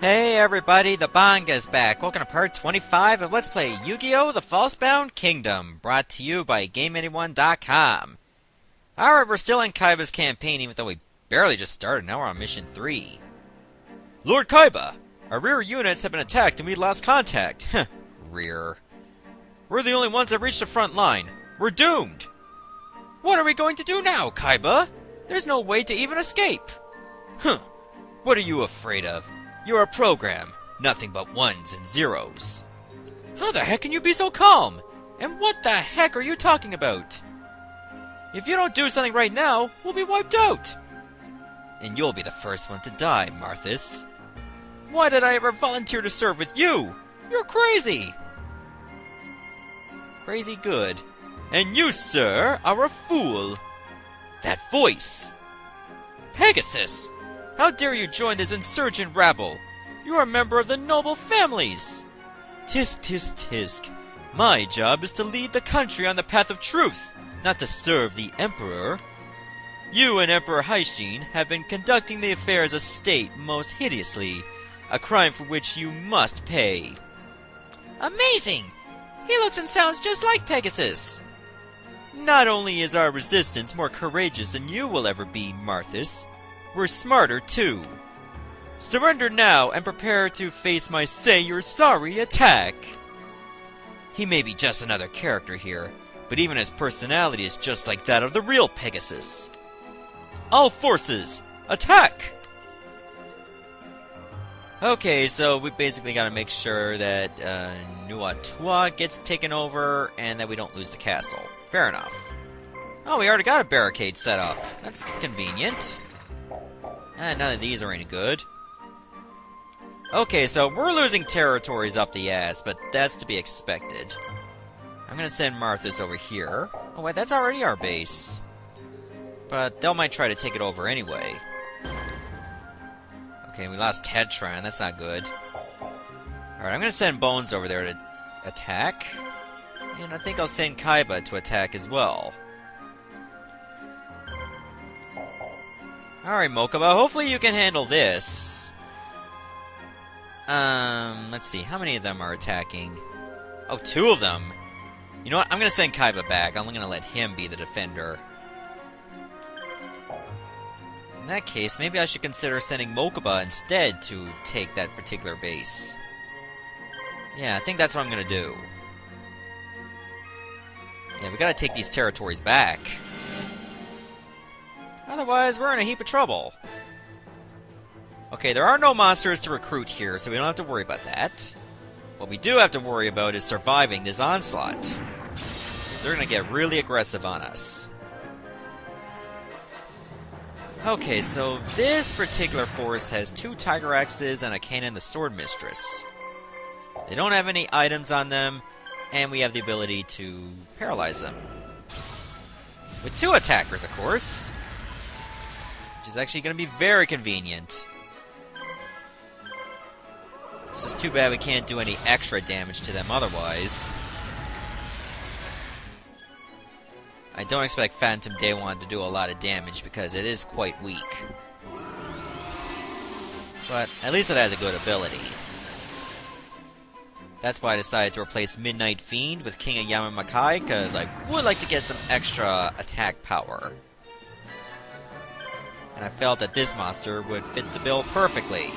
Hey everybody, the Banga's back. Welcome to part 25 of Let's Play Yu-Gi-Oh! The Falsebound Kingdom, brought to you by GameAnyone.com. Alright, we're still in Kaiba's campaign, even though we barely just started. Now we're on mission 3. Lord Kaiba! Our rear units have been attacked and we lost contact. Rear. We're the only ones that reached the front line. We're doomed! What are we going to do now, Kaiba? There's no way to even escape. What are you afraid of? You're a program. Nothing but ones and zeros. How the heck can you be so calm? And what the heck are you talking about? If you don't do something right now, we'll be wiped out. And you'll be the first one to die, Marthas. Why did I ever volunteer to serve with you? You're crazy. Crazy good. And you, sir, are a fool. That voice. Pegasus! How dare you join this insurgent rabble? You are a member of the noble families! Tisk, tisk, tisk. My job is to lead the country on the path of truth, not to serve the Emperor. You and Emperor Haishin have been conducting the affairs of state most hideously, a crime for which you must pay. Amazing! He looks and sounds just like Pegasus! Not only is our resistance more courageous than you will ever be, Marthas, we're smarter, too. Surrender now and prepare to face my say-you're-sorry attack. He may be just another character here, but even his personality is just like that of the real Pegasus. All forces, attack! Okay, so we basically gotta make sure that Nuatua gets taken over and that we don't lose the castle. Fair enough. Oh, we already got a barricade set up. That's convenient. None of these are any good. Okay, so we're losing territories up the ass, but that's to be expected. I'm gonna send Marthas over here. Oh wait, that's already our base. But they might try to take it over anyway. Okay, we lost Tetron, that's not good. Alright, I'm gonna send Bones over there to attack. And I think I'll send Kaiba to attack as well. Alright, Mokuba, hopefully you can handle this. Let's see, how many of them are attacking? Oh, 2 of them! You know what, I'm gonna send Kaiba back. I'm gonna let him be the defender. In that case, maybe I should consider sending Mokuba instead to take that particular base. Yeah, I think that's what I'm gonna do. Yeah, we gotta take these territories back. Otherwise, we're in a heap of trouble. Okay, there are no monsters to recruit here, so we don't have to worry about that. What we do have to worry about is surviving this onslaught. They're gonna get really aggressive on us. Okay, so this particular force has 2 Tiger Axes and a Cannon the Sword Mistress. They don't have any items on them, and we have the ability to paralyze them. With 2 attackers, of course. Which is actually going to be very convenient. It's just too bad we can't do any extra damage to them otherwise. I don't expect Phantom Daewon to do a lot of damage because it is quite weak. But at least it has a good ability. That's why I decided to replace Midnight Fiend with King of Yamamakai, because I would like to get some extra attack power. And I felt that this monster would fit the bill perfectly.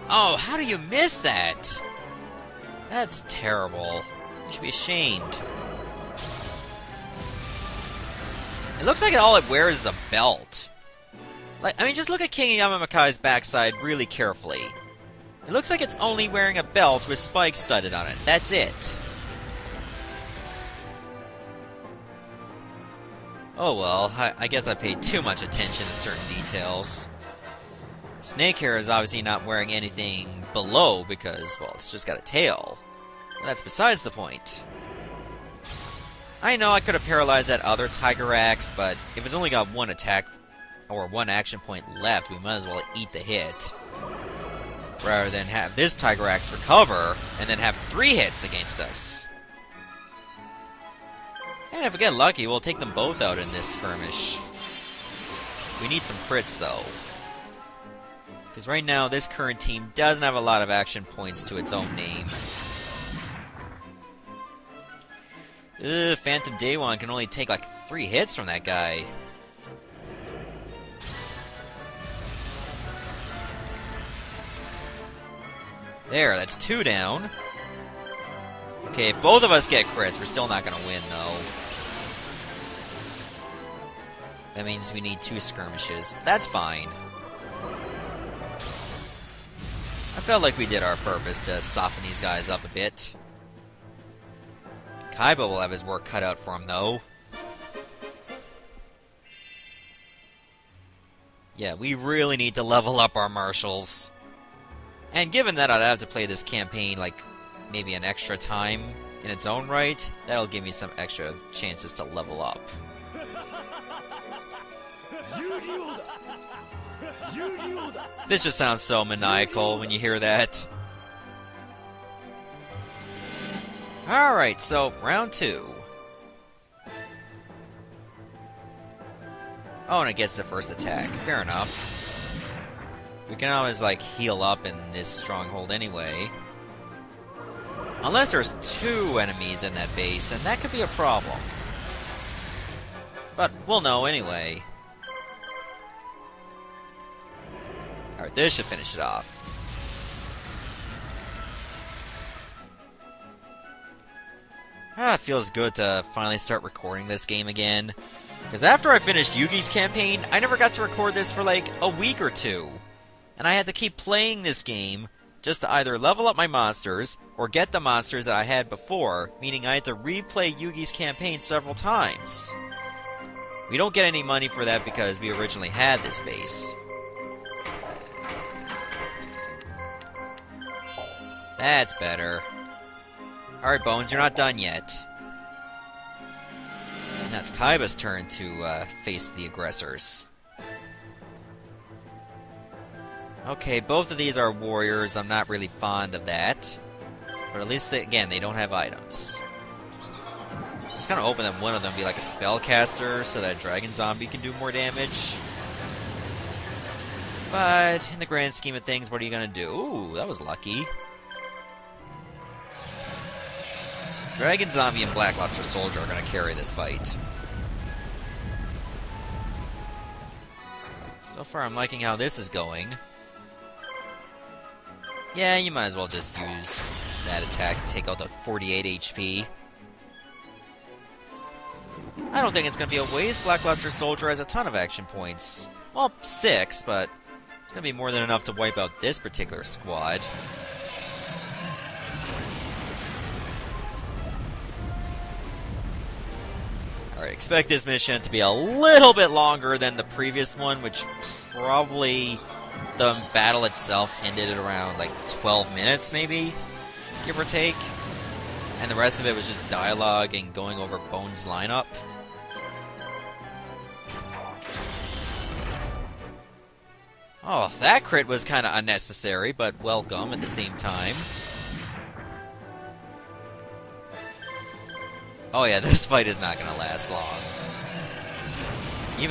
Oh, how do you miss that? That's terrible. You should be ashamed. It looks like all it wears is a belt. I mean, just look at King Yamamakai's backside really carefully. It looks like it's only wearing a belt with spikes studded on it. That's it. Oh well, I guess I paid too much attention to certain details. Snakehair is obviously not wearing anything below because, well, it's just got a tail. But that's besides the point. I know I could have paralyzed that other Tiger Axe, but if it's only got 1 attack or 1 action point left, we might as well eat the hit. Rather than have this Tiger Axe recover and then have 3 hits against us. And if we get lucky, we'll take them both out in this skirmish. We need some crits, though. Because right now, this current team doesn't have a lot of action points to its own name. Ugh, Phantom Daewon can only take like 3 hits from that guy. There, that's 2 down. Okay, if both of us get crits, we're still not gonna win, though. That means we need 2 skirmishes. That's fine. I felt like we did our purpose to soften these guys up a bit. Kaiba will have his work cut out for him, though. Yeah, we really need to level up our marshals. And given that I'd have to play this campaign, like, maybe an extra time in its own right, that'll give me some extra chances to level up. This just sounds so maniacal when you hear that. Alright, so, round 2. Oh, and it gets the first attack. Fair enough. We can always, like, heal up in this stronghold anyway. Unless there's 2 enemies in that base, then that could be a problem. But we'll know anyway. Alright, this should finish it off. It feels good to finally start recording this game again. Because after I finished Yugi's campaign, I never got to record this for like a week or 2. And I had to keep playing this game just to either level up my monsters or get the monsters that I had before, meaning I had to replay Yugi's campaign several times. We don't get any money for that because we originally had this base. That's better. Alright, Bones, you're not done yet. Now it's Kaiba's turn to face the aggressors. Okay, both of these are warriors. I'm not really fond of that. But at least, again, they don't have items. It's kind of hoping that one of them be like a spellcaster so that Dragon Zombie can do more damage. But in the grand scheme of things, what are you going to do? Ooh, that was lucky. Dragon Zombie and Blackluster Soldier are going to carry this fight. So far, I'm liking how this is going. Yeah, you might as well just use that attack to take out the 48 HP. I don't think it's going to be a waste. Blackluster Soldier has a ton of action points. Well, 6, but it's going to be more than enough to wipe out this particular squad. Alright, expect this mission to be a little bit longer than the previous one, which probably the battle itself ended at around like 12 minutes, maybe, give or take. And the rest of it was just dialogue and going over Bones' lineup. Oh, that crit was kind of unnecessary, but welcome at the same time. Oh yeah, this fight is not going to last long.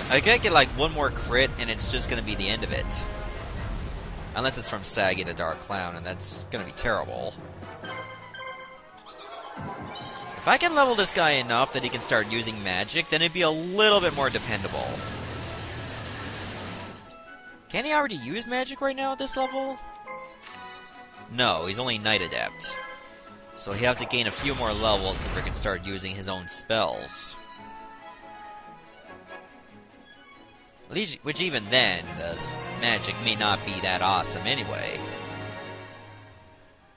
I could get like one more crit and it's just going to be the end of it. Unless it's from Saggy the Dark Clown, and that's going to be terrible. If I can level this guy enough that he can start using magic, then it'd be a little bit more dependable. Can he already use magic right now at this level? No, he's only Knight Adept. So he'll have to gain a few more levels before he can start using his own spells. Which even then, the magic may not be that awesome anyway.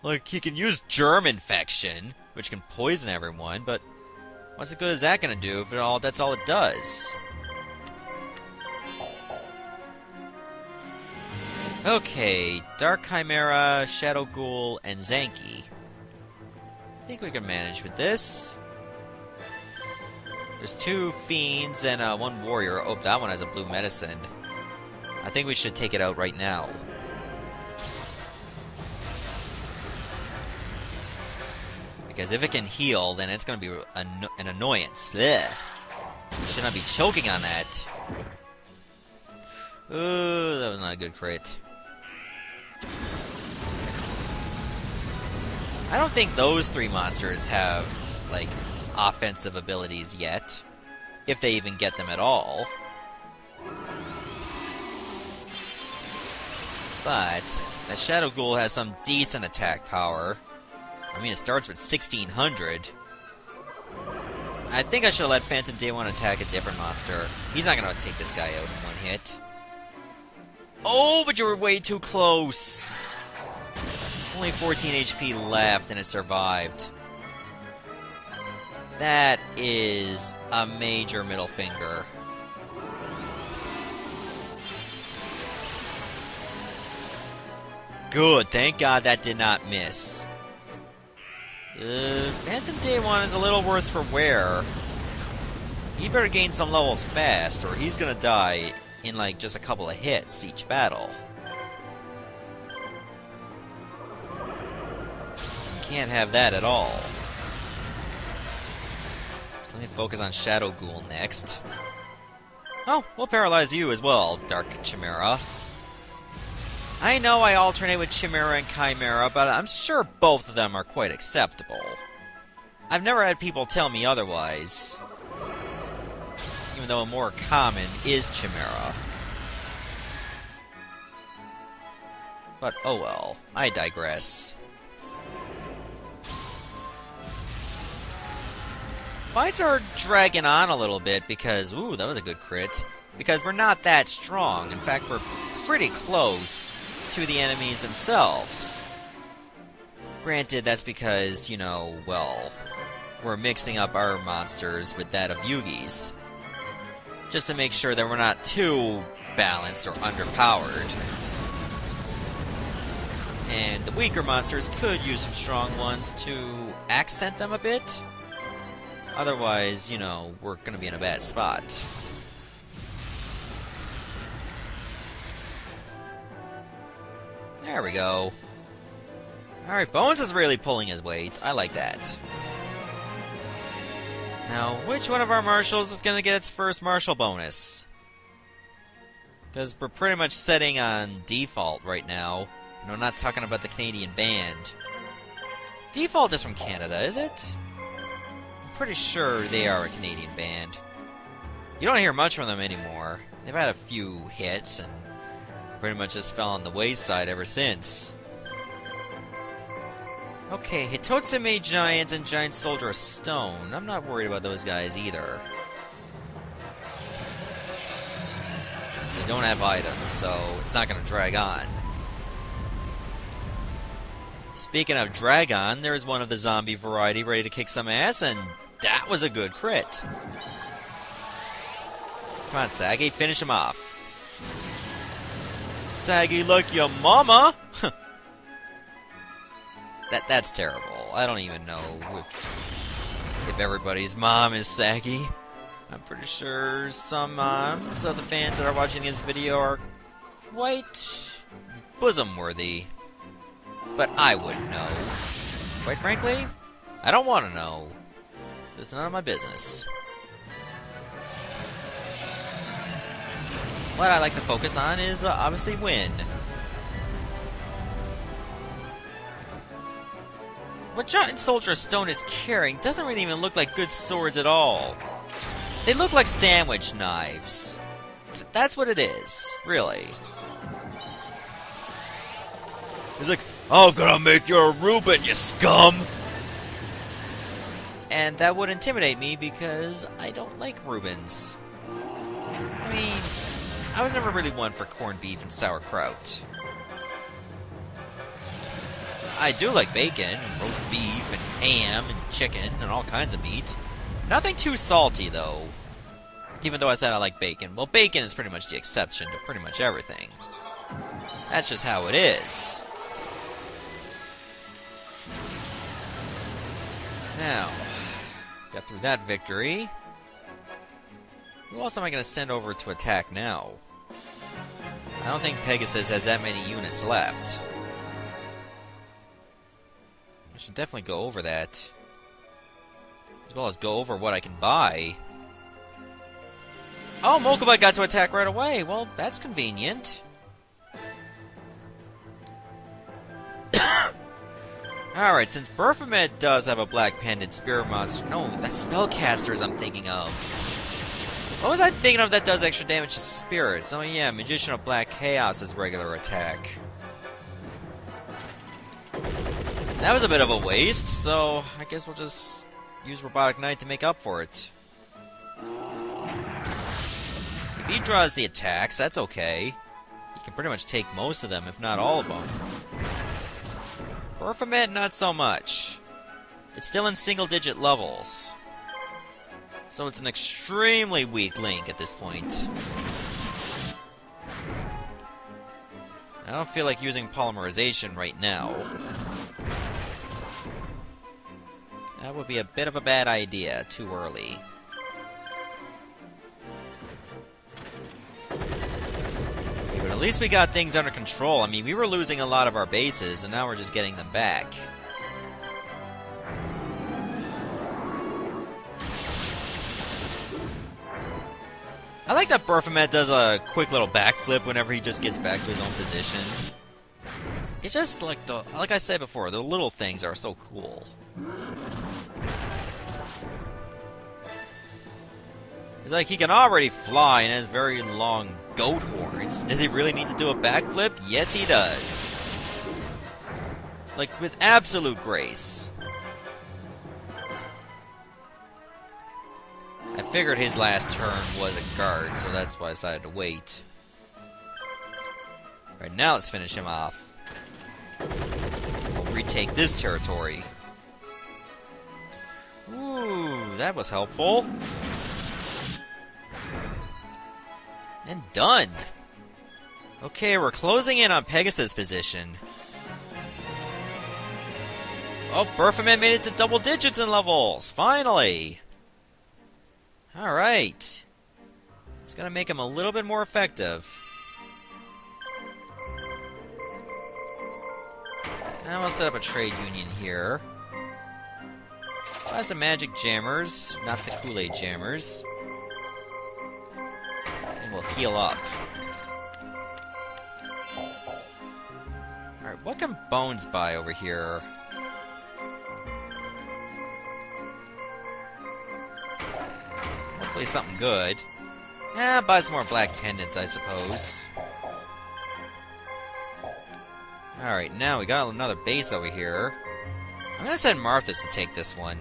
Like, he can use germ infection, which can poison everyone, but what's good is that gonna do if that's all it does? Okay, Dark Chimera, Shadow Ghoul, and Zanki. I think we can manage with this. There's 2 fiends and 1 warrior. Oh, that one has a blue medicine. I think we should take it out right now. Because if it can heal, then it's going to be an annoyance. Blech. Should not be choking on that. Ooh, that was not a good crit. I don't think those three monsters have, like, offensive abilities yet. If they even get them at all. But that Shadow Ghoul has some decent attack power. I mean, it starts with 1600. I think I should have let Phantom Day 1 attack a different monster. He's not going to take this guy out in one hit. Oh, but you were way too close! Only 14 HP left, and it survived. That is a major middle finger. Good, thank God that did not miss. Phantom Day 1 is a little worse for wear. He better gain some levels fast, or he's gonna die in like just a couple of hits each battle. Can't have that at all. So let me focus on Shadow Ghoul next. Oh, we'll paralyze you as well, Dark Chimera. I know I alternate with Chimera and Chimera, but I'm sure both of them are quite acceptable. I've never had people tell me otherwise. Even though a more common is Chimera. But oh well, I digress. Fights are dragging on a little bit because, ooh, that was a good crit. Because we're not that strong. In fact, we're pretty close to the enemies themselves. Granted, that's because, you know, well, we're mixing up our monsters with that of Yugi's. Just to make sure that we're not too balanced or underpowered. And the weaker monsters could use some strong ones to accent them a bit. Otherwise, you know, we're gonna be in a bad spot. There we go. Alright, Bones is really pulling his weight. I like that. Now, which one of our marshals is gonna get its first marshal bonus? Because we're pretty much setting on default right now. You know, I'm not talking about the Canadian band. Default is from Canada, is it? Pretty sure they are a Canadian band. You don't hear much from them anymore. They've had a few hits and pretty much just fell on the wayside ever since. Okay, Hitotsume Giants and Giant Soldier of Stone. I'm not worried about those guys either. They don't have items, so it's not going to drag on. Speaking of drag on, there's one of the zombie variety ready to kick some ass, and that was a good crit. Come on, Saggy, finish him off. Saggy, like your mama! That's terrible. I don't even know if everybody's mom is Saggy. I'm pretty sure some moms of the fans that are watching this video are quite bosom-worthy. But I wouldn't know. Quite frankly, I don't want to know. It's none of my business. What I like to focus on is, obviously, win. What Giant Soldier of Stone is carrying doesn't really even look like good swords at all. They look like sandwich knives. That's what it is, really. He's like, I'm gonna make you a Reuben, you scum! And that would intimidate me because I don't like Reubens. I mean, I was never really one for corned beef and sauerkraut. I do like bacon, and roast beef, and ham, and chicken, and all kinds of meat. Nothing too salty, though. Even though I said I like bacon. Well, bacon is pretty much the exception to pretty much everything. That's just how it is. Now, got through that victory. Who else am I going to send over to attack now? I don't think Pegasus has that many units left. I should definitely go over that. As well as go over what I can buy. Oh, Mokuba got to attack right away. Well, that's convenient. Alright, since Baphomet does have a black pendant spirit monster... No, that's spellcasters I'm thinking of. What was I thinking of that does extra damage to spirits? Oh yeah, Magician of Black Chaos is regular attack. That was a bit of a waste, so I guess we'll just use Robotic Knight to make up for it. If he draws the attacks, that's okay. He can pretty much take most of them, if not all of them. Baphomet, not so much. It's still in single-digit levels. So it's an extremely weak Link at this point. I don't feel like using polymerization right now. That would be a bit of a bad idea, too early. Okay, but at least we got things under control. I mean, we were losing a lot of our bases, and now we're just getting them back. I like that Baphomet does a quick little backflip whenever he just gets back to his own position. It's just like like I said before, the little things are so cool. It's like he can already fly and has very long goat horns. Does he really need to do a backflip? Yes, he does. Like, with absolute grace. I figured his last turn was a guard, so that's why I decided to wait. Right, now let's finish him off. We'll retake this territory. Ooh, that was helpful. And done! Okay, we're closing in on Pegasus' position. Oh, Baphomet made it to double digits in levels! Finally! Alright. It's gonna make him a little bit more effective. Now we'll set up a trade union here. Buy some magic jammers, not the Kool-Aid jammers. And we'll heal up. Alright, what can Bones buy over here? Hopefully something good. Buy some more black pendants, I suppose. Alright, now we got another base over here. I'm gonna send Marthas to take this one.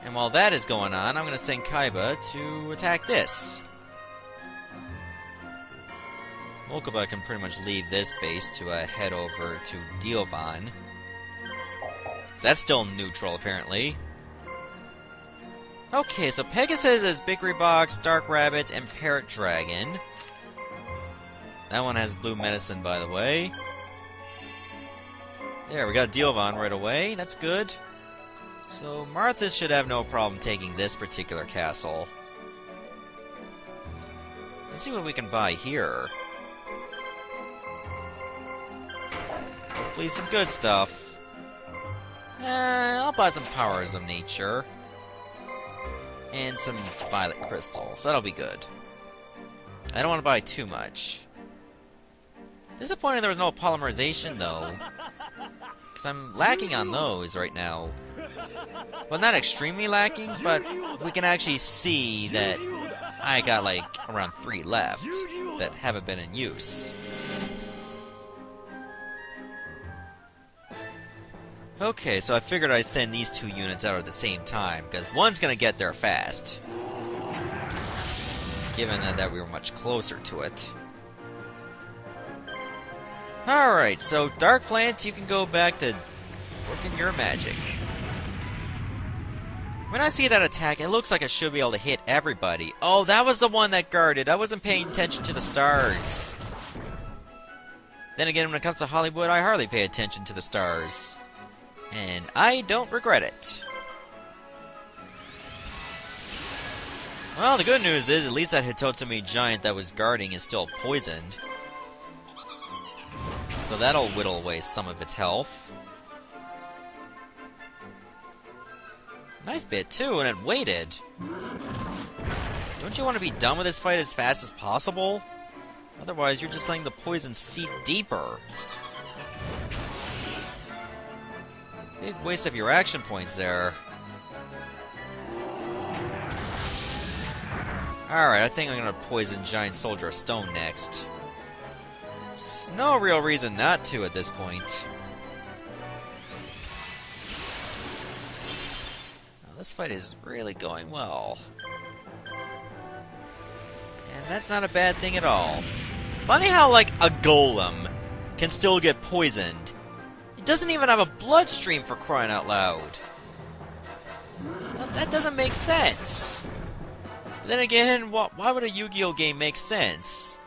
And while that is going on, I'm gonna send Kaiba to attack this. Mokuba can pretty much leave this base to head over to Diovan. That's still neutral, apparently. Okay, so Pegasus is Bickery Box, Dark Rabbit, and Parrot Dragon. That one has blue medicine, by the way. There, we got Diovan right away. That's good. So Marthas should have no problem taking this particular castle. Let's see what we can buy here. Hopefully some good stuff. I'll buy some Powers of Nature. And some violet crystals. That'll be good. I don't want to buy too much. Disappointing there was no polymerization, though. Because I'm lacking on those right now. Well, not extremely lacking, but we can actually see that I got, like, around 3 left that haven't been in use. Okay, so I figured I'd send these 2 units out at the same time, because one's gonna get there fast. Given that we were much closer to it. Alright, so Dark Plant, you can go back to working your magic. When I see that attack, it looks like I should be able to hit everybody. Oh, that was the one that guarded. I wasn't paying attention to the stars. Then again, when it comes to Hollywood, I hardly pay attention to the stars. And I don't regret it. Well, the good news is, at least that Hitotsumi giant that was guarding is still poisoned. So that'll whittle away some of its health. Nice bit, too, and it waited. Don't you want to be done with this fight as fast as possible? Otherwise, you're just letting the poison seep deeper. Big waste of your action points there. Alright, I think I'm gonna poison Giant Soldier of Stone next. There's no real reason not to at this point. Now, this fight is really going well. And that's not a bad thing at all. Funny how, like, a golem can still get poisoned. It doesn't even have a bloodstream, for crying out loud. Well, that doesn't make sense. But then again, why would a Yu-Gi-Oh game make sense?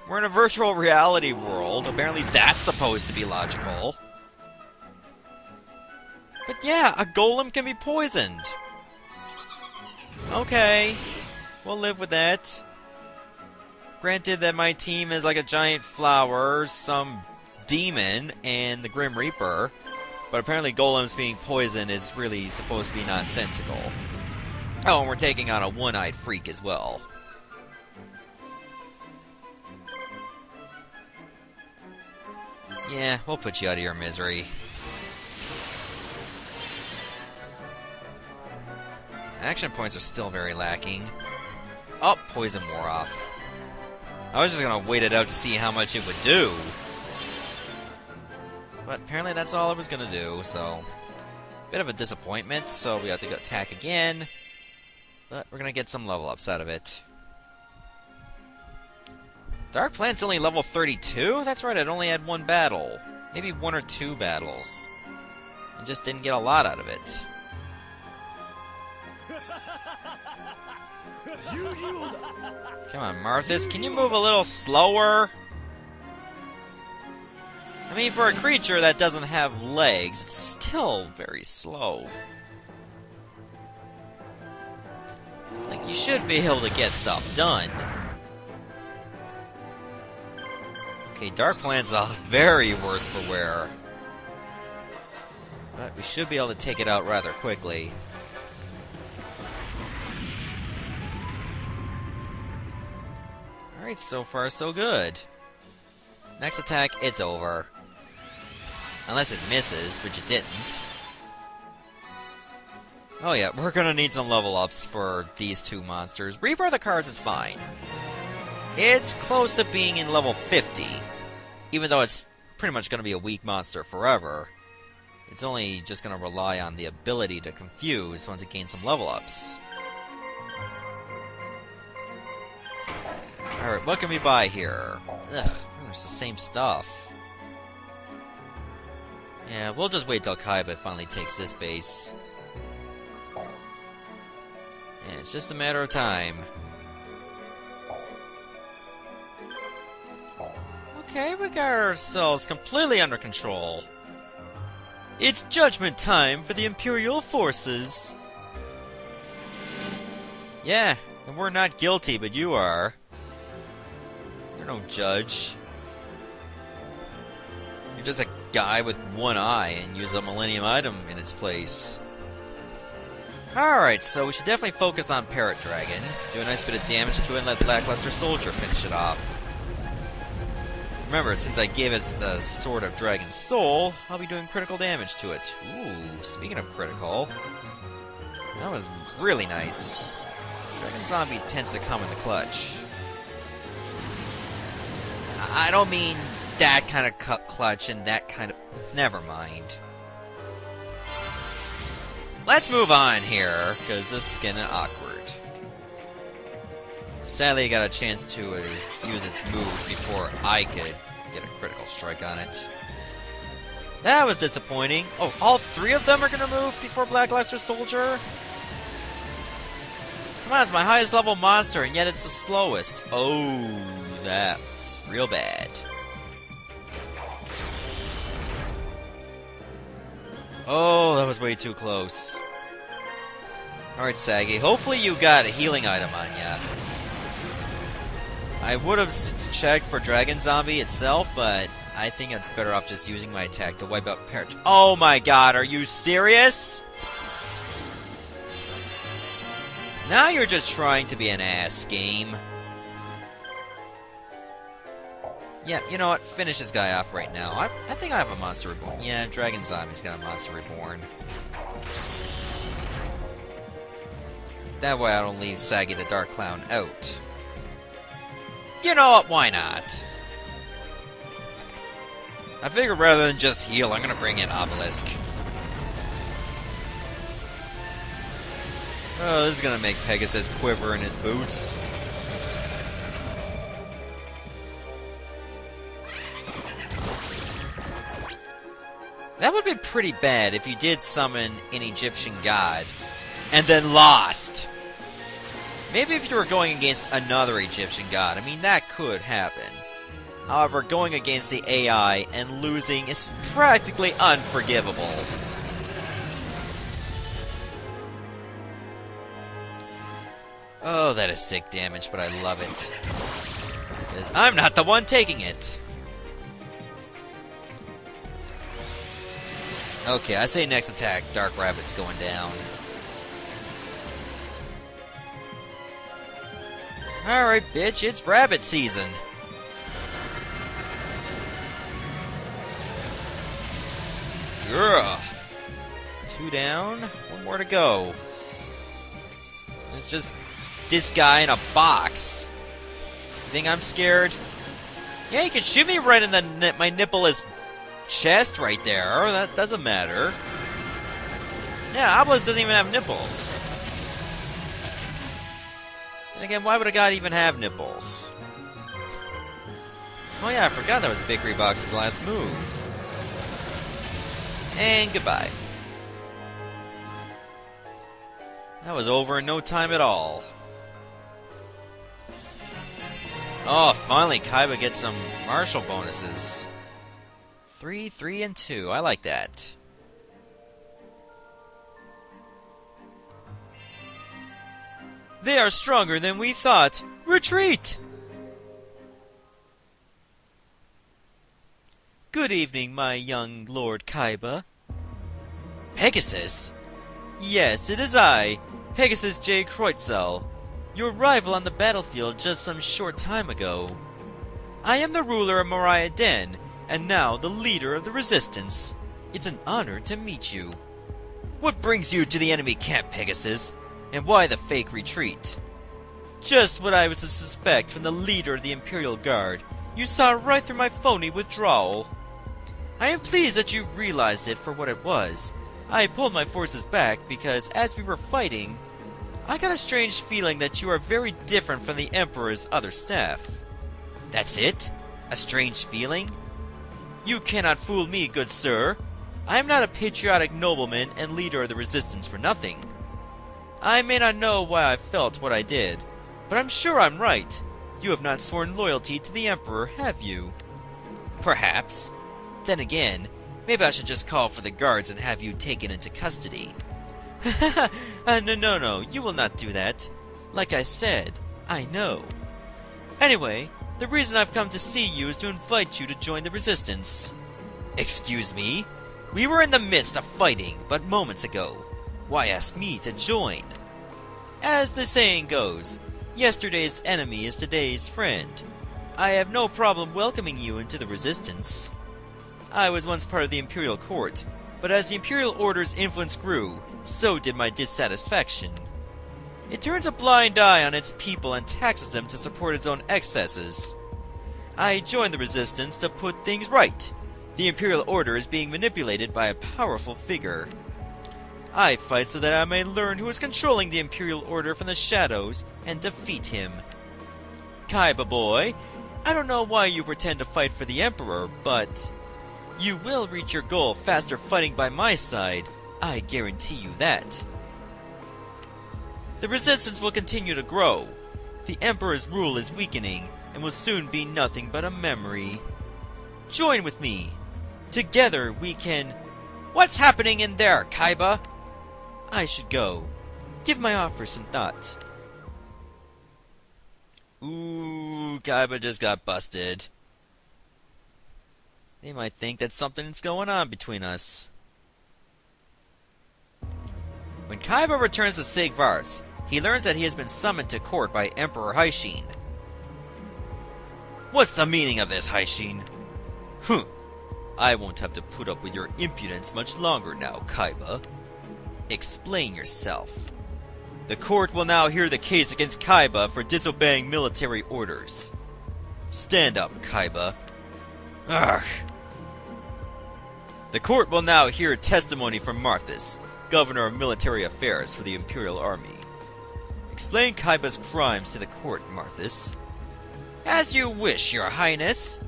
We're in a virtual reality world. Apparently that's supposed to be logical. But yeah, a golem can be poisoned. Okay, we'll live with that. Granted that my team is like a giant flower, some demon, and the Grim Reaper. But apparently golems being poisoned is really supposed to be nonsensical. Oh, and we're taking on a one-eyed freak as well. Yeah, we'll put you out of your misery. Action points are still very lacking. Oh, poison wore off. I was just gonna wait it out to see how much it would do. But apparently that's all it was gonna do, so... Bit of a disappointment, so we have to go attack again. But we're gonna get some level ups out of it. Dark Planet's only level 32? That's right, it only had one battle. Maybe one or two battles. I just didn't get a lot out of it. Come on, Marthas, can you move a little slower? I mean, for a creature that doesn't have legs, it's still very slow. Like, you should be able to get stuff done. Okay, Dark Planet's a very worse for wear. But we should be able to take it out rather quickly. Alright, so far so good. Next attack, it's over. Unless it misses, which it didn't. Oh yeah, we're gonna need some level ups for these two monsters. Rebirth of cards is fine. It's close to being in level 50. Even though it's pretty much gonna be a weak monster forever. It's only just gonna rely on the ability to confuse once it gains some level ups. Alright, what can we buy here? Ugh, it's the same stuff. Yeah, we'll just wait till Kaiba finally takes this base. And it's just a matter of time. Okay, we got ourselves completely under control. It's judgment time for the Imperial forces. Yeah, and we're not guilty, but you are. You're no judge. You're just a guy with one eye and use a Millennium item in its place. Alright, so we should definitely focus on Parrot Dragon. Do a nice bit of damage to it and let Lackluster Soldier finish it off. Remember, since I gave it the Sword of Dragon Soul, I'll be doing critical damage to it. Ooh, speaking of critical, that was really nice. Dragon Zombie tends to come in the clutch. I don't mean that kind of clutch and that kind of... Never mind. Let's move on here, because this is getting awkward. Sadly, I got a chance to use its move before I could get a critical strike on it. That was disappointing. Oh, all three of them are going to move before Blackluster Soldier? Come on, it's my highest level monster, and yet it's the slowest. Oh, that's real bad. Oh, that was way too close. Alright, Saggy, hopefully you got a healing item on ya. I would have checked for Dragon Zombie itself, but I think it's better off just using my attack to wipe out Parrot. Oh my god, are you serious? Now you're just trying to be an ass game. Yeah, you know what? Finish this guy off right now. I think I have a Monster Reborn. Yeah, Dragon Zombie's got a Monster Reborn. That way I don't leave Saggy the Dark Clown out. You know what? Why not? I figured rather than just heal, I'm gonna bring in Obelisk. Oh, this is gonna make Pegasus quiver in his boots. That would be pretty bad if you did summon an Egyptian god and then lost. Maybe if you were going against another Egyptian god, I mean, that could happen. However, going against the AI and losing is practically unforgivable. Oh, that is sick damage, but I love it. Because I'm not the one taking it. Okay, I say next attack, Dark Rabbit's going down. Alright, bitch, it's rabbit season. Ugh. 2 down, 1 more to go. It's just this guy in a box. Think I'm scared? Yeah, you can shoot me right in the my nipple is chest right there. That doesn't matter. Yeah, Obelisk doesn't even have nipples. And again, why would a god even have nipples? Oh yeah, I forgot that was Bickery Box's last move. And goodbye. That was over in no time at all. Oh, finally Kaiba gets some martial bonuses. 3, 3, and 2. I like that. They are stronger than we thought. Retreat! Good evening, my young Lord Kaiba. Pegasus? Yes, it is I, Pegasus J. Kreutzel, your rival on the battlefield just some short time ago. I am the ruler of Mariah Den, and now the leader of the Resistance. It's an honor to meet you. What brings you to the enemy camp, Pegasus? And why the fake retreat? Just what I was to suspect from the leader of the Imperial Guard. You saw right through my phony withdrawal. I am pleased that you realized it for what it was. I pulled my forces back because, as we were fighting, I got a strange feeling that you are very different from the Emperor's other staff. That's it? A strange feeling? You cannot fool me, good sir. I am not a patriotic nobleman and leader of the Resistance for nothing. I may not know why I felt what I did, but I'm sure I'm right. You have not sworn loyalty to the Emperor, have you? Perhaps. Then again, maybe I should just call for the guards and have you taken into custody. No, you will not do that. Like I said, I know. Anyway, the reason I've come to see you is to invite you to join the Resistance. Excuse me? We were in the midst of fighting but moments ago. Why ask me to join? As the saying goes, yesterday's enemy is today's friend. I have no problem welcoming you into the Resistance. I was once part of the Imperial Court, but as the Imperial Order's influence grew, so did my dissatisfaction. It turns a blind eye on its people and taxes them to support its own excesses. I joined the Resistance to put things right. The Imperial Order is being manipulated by a powerful figure. I fight so that I may learn who is controlling the Imperial Order from the shadows and defeat him. Kaiba boy, I don't know why you pretend to fight for the Emperor, but you will reach your goal faster fighting by my side. I guarantee you that. The Resistance will continue to grow. The Emperor's rule is weakening and will soon be nothing but a memory. Join with me. Together we can... What's happening in there, Kaiba? I should go. Give my offer some thought. Ooh, Kaiba just got busted. They might think that something's going on between us. When Kaiba returns to Sigvar's, he learns that he has been summoned to court by Emperor Haishin. What's the meaning of this, Haishin? I won't have to put up with your impudence much longer now, Kaiba. Explain yourself. The court will now hear the case against Kaiba for disobeying military orders. Stand up, Kaiba. Argh. The court will now hear testimony from Marthas, Governor of Military Affairs for the Imperial Army. Explain Kaiba's crimes to the court, Marthas. As you wish, Your Highness.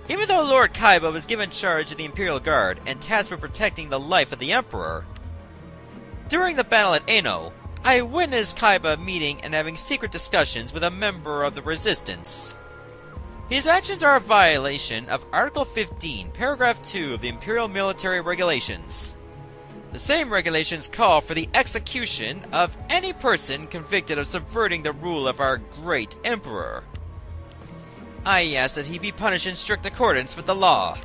Even though Lord Kaiba was given charge of the Imperial Guard and tasked with protecting the life of the Emperor, during the battle at Enno, I witnessed Kaiba meeting and having secret discussions with a member of the Resistance. His actions are a violation of Article 15, Paragraph 2 of the Imperial Military Regulations. The same regulations call for the execution of any person convicted of subverting the rule of our great Emperor. I ask that he be punished in strict accordance with the law.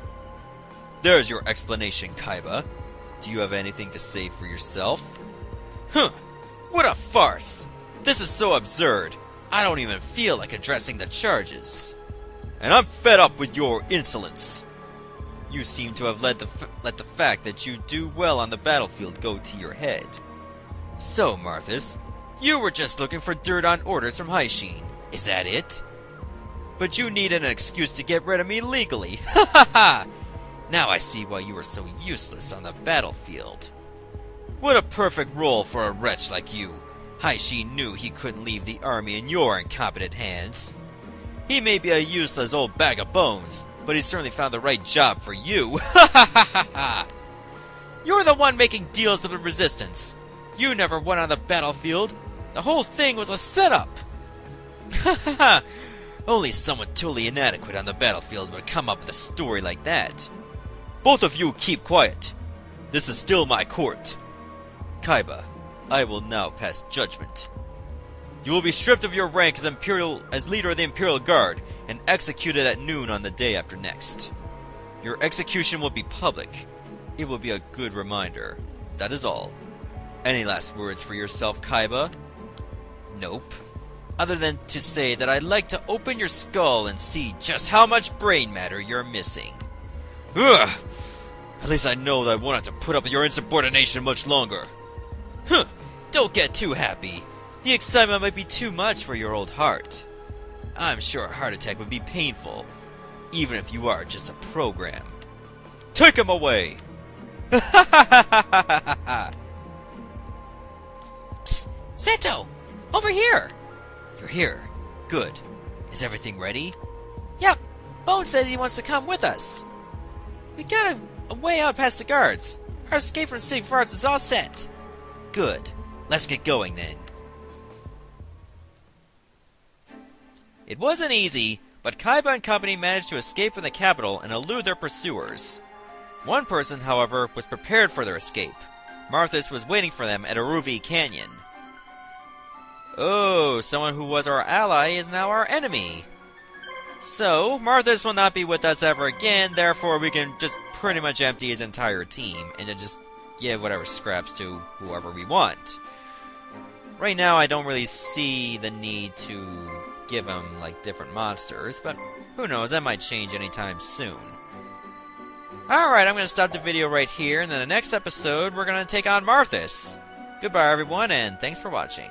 There's your explanation, Kaiba. Do you have anything to say for yourself? What a farce! This is so absurd. I don't even feel like addressing the charges. And I'm fed up with your insolence. You seem to have let the fact that you do well on the battlefield go to your head. So, Marthas, you were just looking for dirt on orders from Haishin. Is that it? But you needed an excuse to get rid of me legally. Ha ha ha! Now I see why you were so useless on the battlefield. What a perfect role for a wretch like you. Haishin knew he couldn't leave the army in your incompetent hands. He may be a useless old bag of bones, but he certainly found the right job for you. Ha ha ha ha ha! You're the one making deals with the Resistance. You never went on the battlefield. The whole thing was a setup. Ha ha ha! Only someone totally inadequate on the battlefield would come up with a story like that. Both of you keep quiet. This is still my court. Kaiba, I will now pass judgment. You will be stripped of your rank as leader of the Imperial Guard and executed at noon on the day after next. Your execution will be public. It will be a good reminder. That is all. Any last words for yourself, Kaiba? Nope. Other than to say that I'd like to open your skull and see just how much brain matter you're missing. Ugh! At least I know that I won't have to put up with your insubordination much longer. Don't get too happy. The excitement might be too much for your old heart. I'm sure a heart attack would be painful, even if you are just a program. Take him away! Psst, Seto! Over here! You're here. Good. Is everything ready? Yep. Bone says he wants to come with us. We got a way out past the guards. Our escape from Sig Farts is all set. Good. Let's get going then. It wasn't easy, but Kaiba and company managed to escape from the capital and elude their pursuers. One person, however, was prepared for their escape. Marthas was waiting for them at Aruvi Canyon. Oh, someone who was our ally is now our enemy. So, Marthas will not be with us ever again, therefore we can just pretty much empty his entire team and then just give whatever scraps to whoever we want. Right now, I don't really see the need to give him, like, different monsters, but who knows, that might change anytime soon. Alright, I'm going to stop the video right here, and then the next episode, we're going to take on Marthas. Goodbye, everyone, and thanks for watching.